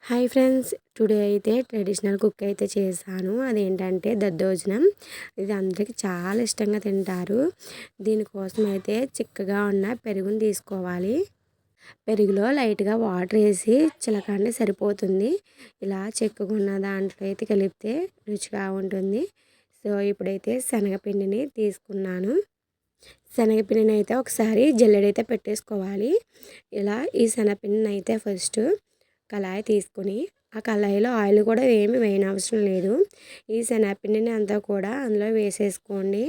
Hi friends, today అయితే traditional cook అయితే చేశాను. అదేంటంటే దద్దోజనం. ఇది అందరికీ చాలా ఇష్టంగా తింటారు. దీనికోసం అయితే చిక్కగా ఉన్న పెరుగుని తీసుకోవాలి. పెరుగులో లైట్గా వాటర్ వేసి చిలకండి సరిపోతుంది. ఇలా చిక్కగున్న దాంట్లో అయితే కలిపితే రుచిగా ఉంటుంది. సో ఇప్పుడైతే శనగపిండిని తీసుకున్నాను. శనగపిండిని అయితే ఒకసారి జల్లెడైతే పెట్టేసుకోవాలి. ఇలా ఈ శనగపిండిని అయితే ఫస్ట్ కళాయి తీసుకొని ఆ కళాయిలో ఆయిల్ కూడా ఏమి వేయనవసరం లేదు. ఈ శనగపిండిని అంతా కూడా అందులో వేసేసుకోండి.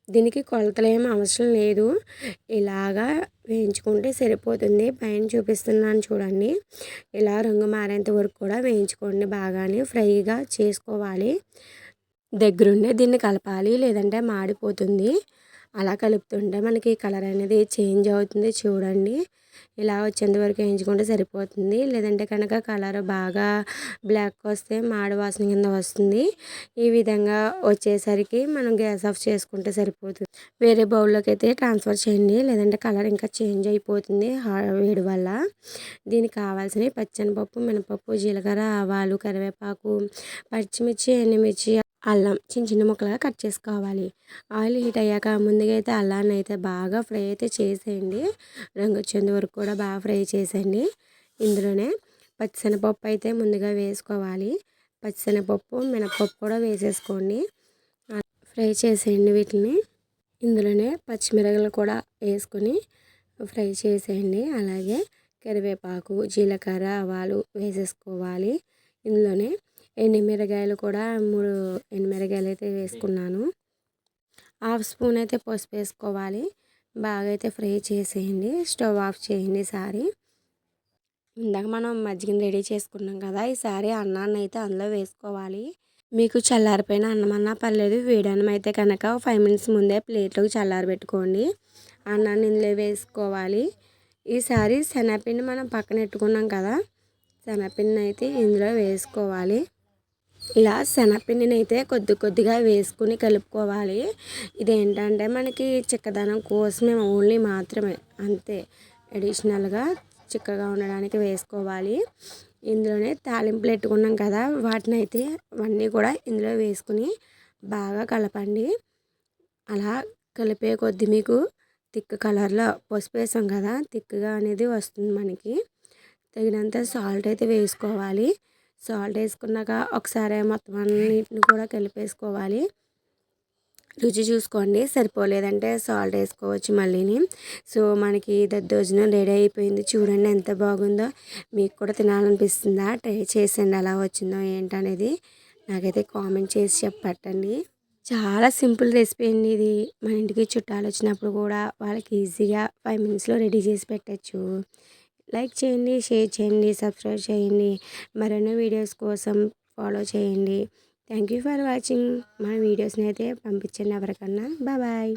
దీనికి కొలతలు ఏమి అవసరం లేదు. ఇలాగా వేయించుకుంటే సరిపోతుంది. పైన చూపిస్తున్నాను చూడండి. ఇలా రంగు మారేంత వరకు కూడా వేయించుకోండి. బాగానే ఫ్రైగా చేసుకోవాలి. దగ్గరుండే దీన్ని కలపాలి, లేదంటే మాడిపోతుంది. అలా కలుపుతుంటే మనకి కలర్ అనేది చేంజ్ అవుతుంది చూడండి. ఇలా వచ్చేంత వరకు వేయించుకుంటే సరిపోతుంది. లేదంటే కనుక కలర్ బాగా బ్లాక్ వస్తే మాడి వాసన కింద వస్తుంది. ఈ విధంగా వచ్చేసరికి మనం గ్యాస్ ఆఫ్ చేసుకుంటే సరిపోతుంది. వేరే బౌల్లోకి అయితే ట్రాన్స్ఫర్ చేయండి, లేదంటే కలర్ ఇంకా చేంజ్ అయిపోతుంది వేడి వల్ల. దీనికి కావాల్సినవి పచ్చెనపప్పు, మినపప్పు, జీలకర్ర, ఆవాలు, కరివేపాకు, పచ్చిమిర్చి, ఎండుమిర్చి, అల్లం చిన్న చిన్న ముక్కలుగా కట్ చేసుకోవాలి. ఆయిల్ హీట్ అయ్యాక ముందుగా అయితే అల్లాన్ని అయితే బాగా ఫ్రై అయితే చేసేయండి. రంగు వచ్చేంత వరకు కూడా బాగా ఫ్రై చేసేయండి. ఇందులోనే పచ్చిశనగపప్పు అయితే ముందుగా వేసుకోవాలి. పచ్చిశనగపప్పు, మినపప్పు కూడా వేసేసుకోండి. ఫ్రై చేసేయండి వీటిని. ఇందులోనే పచ్చిమిరపకాయలు కూడా వేసుకొని ఫ్రై చేసేయండి. అలాగే కరివేపాకు, జీలకర్ర, ఆవాలు వేసేసుకోవాలి. ఇందులోనే ఎండుమిరగాయలు కూడా 3 ఎండుమిరగాయలు అయితే వేసుకున్నాను. హాఫ్ స్పూన్ అయితే పసుపు వేసుకోవాలి. బాగా అయితే ఫ్రై చేసేయండి. స్టవ్ ఆఫ్ చేయండి. ఈసారి ఇందాక మనం మజ్జిగని రెడీ చేసుకున్నాం కదా, ఈసారి అన్నాన్ని అయితే అందులో వేసుకోవాలి. మీకు చల్లారిపోయిన అన్నం అన్నా పర్లేదు. వేడి అన్నం అయితే కనుక 5 మినిట్స్ ముందే ప్లేట్లోకి చల్లారబెట్టుకోండి. అన్నాన్ని ఇందులో వేసుకోవాలి. ఈసారి శనగపిండి మనం పక్కన పెట్టుకున్నాం కదా, శనగపిండిని అయితే ఇందులో వేసుకోవాలి. ఇలా శనగపిండిని అయితే కొద్ది కొద్దిగా వేసుకుని కలుపుకోవాలి. ఇదేంటంటే మనకి చిక్కదనం కోసమే ఓన్లీ మాత్రమే, అంతే. అడిషనల్గా చిక్కగా ఉండడానికి వేసుకోవాలి. ఇందులోనే తాలింపులు పెట్టుకున్నాం కదా, వాటిని అయితే అవన్నీ కూడా ఇందులో వేసుకుని బాగా కలపండి. అలా కలిపే కొద్ది మీకు థిక్ కలర్లో పసుపు వేసాం కదా, థిక్గా అనేది వస్తుంది మనకి. తగినంత సాల్ట్ అయితే వేసుకోవాలి. సాల్ట్ వేసుకున్నాక ఒకసారి మొత్తం అన్నిటిని కూడా కలిపేసుకోవాలి. రుచి చూసుకోండి, సరిపోలేదంటే సాల్ట్ వేసుకోవచ్చు మళ్ళీని. సో మనకి దద్దోజనం రెడీ అయిపోయింది. చూడండి ఎంత బాగుందో. మీకు కూడా తినాలనిపిస్తుందా? ట్రై చేసండి, ఎలా వచ్చిందో ఏంటనేది నాకైతే కామెంట్ చేసి చెప్పండి. చాలా సింపుల్ రెసిపీ అండి ఇది. మన ఇంటికి చుట్టాలు వచ్చినప్పుడు కూడా వాళ్ళకి ఈజీగా 5 మినిట్స్లో రెడీ చేసి పెట్టచ్చు. లైక్ చేయండి, షేర్ చేయండి, సబ్స్క్రైబ్ చేయండి. మరెన్నో వీడియోస్ కోసం ఫాలో చేయండి. Thank you for watching. మన వీడియోస్ని అయితే పంపించండి ఎవరికన్నా. బాయ్.